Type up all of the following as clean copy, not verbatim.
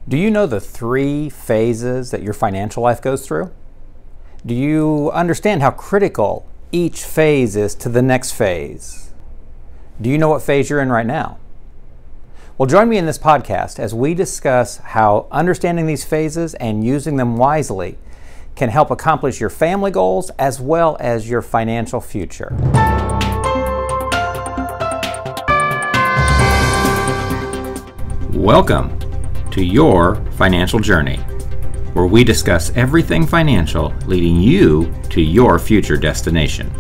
Do you know the 3 phases that your financial life goes through? Do you understand how critical each phase is to the next phase? Do you know what phase you're in right now? Well, join me in this podcast as we discuss how understanding these phases and using them wisely can help accomplish your family goals as well as your financial future. Welcome to Your Financial Journey, where we discuss everything financial leading you to your future destination.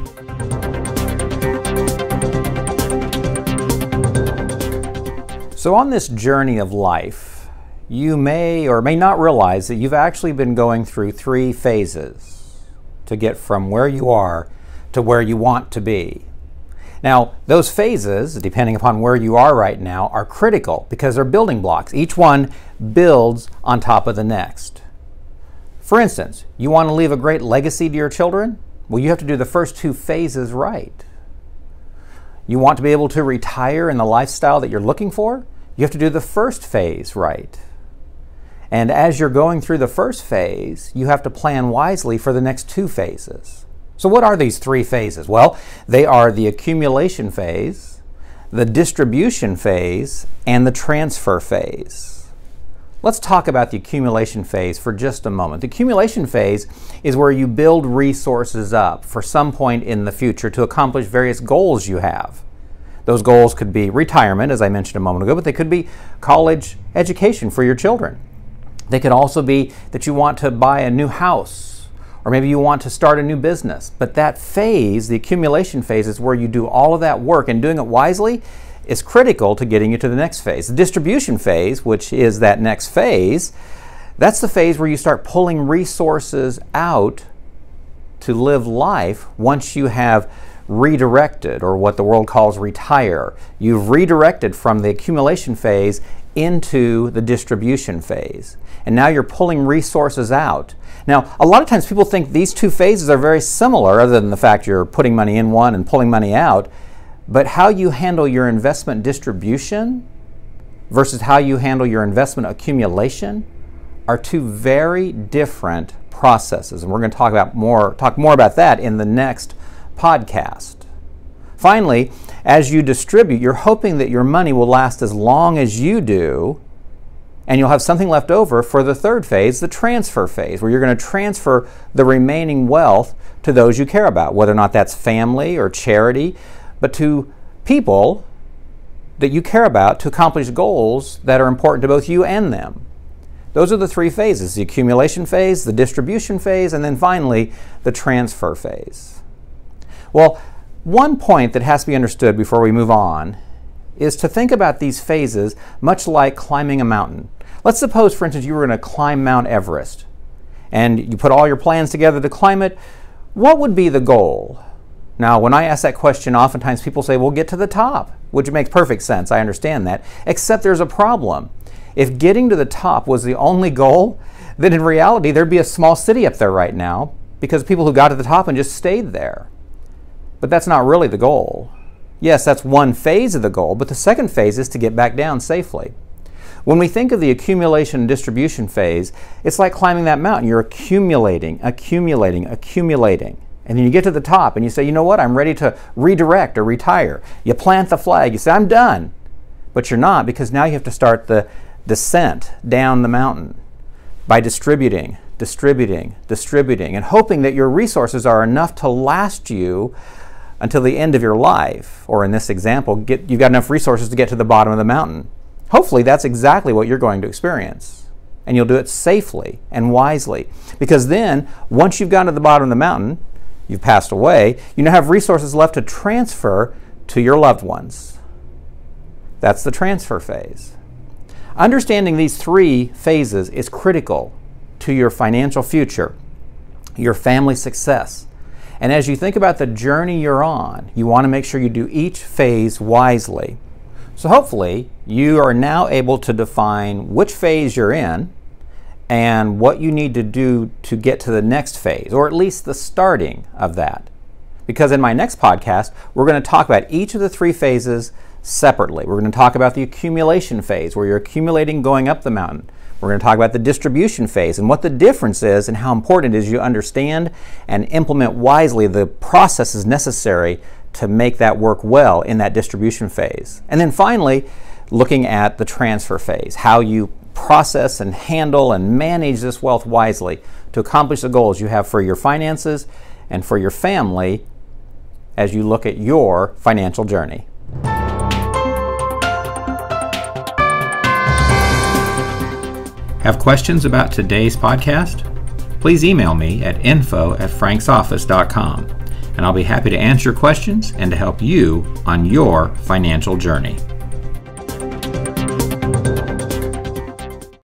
So on this journey of life, you may or may not realize that you've actually been going through 3 phases to get from where you are to where you want to be. Now, those phases, depending upon where you are right now, are critical because they're building blocks. Each one builds on top of the next. For instance, you want to leave a great legacy to your children? Well, you have to do the first 2 phases right. You want to be able to retire in the lifestyle that you're looking for? You have to do the first phase right. And as you're going through the first phase, you have to plan wisely for the next 2 phases. So what are these 3 phases? Well, they are the accumulation phase, the distribution phase, and the transfer phase. Let's talk about the accumulation phase for just a moment. The accumulation phase is where you build resources up for some point in the future to accomplish various goals you have. Those goals could be retirement, as I mentioned a moment ago, but they could be college education for your children. They could also be that you want to buy a new house, or maybe you want to start a new business. But that phase, the accumulation phase, is where you do all of that work, and doing it wisely is critical to getting you to the next phase. The distribution phase, which is that next phase, that's the phase where you start pulling resources out to live life once you have redirected, or what the world calls retire. You've redirected from the accumulation phase into the distribution phase. And now you're pulling resources out. Now, a lot of times people think these 2 phases are very similar, other than the fact you're putting money in one and pulling money out. But how you handle your investment distribution versus how you handle your investment accumulation are 2 very different processes. And we're going to talk more about that in the next podcast. Finally, as you distribute, you're hoping that your money will last as long as you do, and you'll have something left over for the 3rd phase, the transfer phase, where you're going to transfer the remaining wealth to those you care about, whether or not that's family or charity, but to people that you care about to accomplish goals that are important to both you and them. Those are the 3 phases: the accumulation phase, the distribution phase, and then finally the transfer phase. Well, one point that has to be understood before we move on is to think about these phases much like climbing a mountain. Let's suppose, for instance, you were going to climb Mount Everest and you put all your plans together to climb it. What would be the goal? Now, when I ask that question, oftentimes people say, well, get to the top, which makes perfect sense. I understand that. Except there's a problem. If getting to the top was the only goal, then in reality, there'd be a small city up there right now because of people who got to the top and just stayed there. But that's not really the goal. Yes, that's one phase of the goal, but the second phase is to get back down safely. When we think of the accumulation and distribution phase, it's like climbing that mountain. You're accumulating, accumulating, accumulating. And then you get to the top and you say, you know what, I'm ready to redirect or retire. You plant the flag, you say, I'm done. But you're not, because now you have to start the descent down the mountain by distributing, distributing, distributing, and hoping that your resources are enough to last you until the end of your life. Or in this example, you've got enough resources to get to the bottom of the mountain. Hopefully that's exactly what you're going to experience. And you'll do it safely and wisely. Because then, once you've gotten to the bottom of the mountain, you've passed away, you now have resources left to transfer to your loved ones. That's the transfer phase. Understanding these 3 phases is critical to your financial future, your family success. And as you think about the journey you're on, you want to make sure you do each phase wisely. So hopefully you are now able to define which phase you're in and what you need to do to get to the next phase, or at least the starting of that. Because in my next podcast, we're going to talk about each of the 3 phases separately. We're going to talk about the accumulation phase, where you're accumulating going up the mountain. We're going to talk about the distribution phase and what the difference is and how important it is you understand and implement wisely the processes necessary to make that work well in that distribution phase. And then finally, looking at the transfer phase, how you process and handle and manage this wealth wisely to accomplish the goals you have for your finances and for your family as you look at your financial journey. Have questions about today's podcast? Please email me at info@franksoffice.com, and I'll be happy to answer questions and to help you on your financial journey.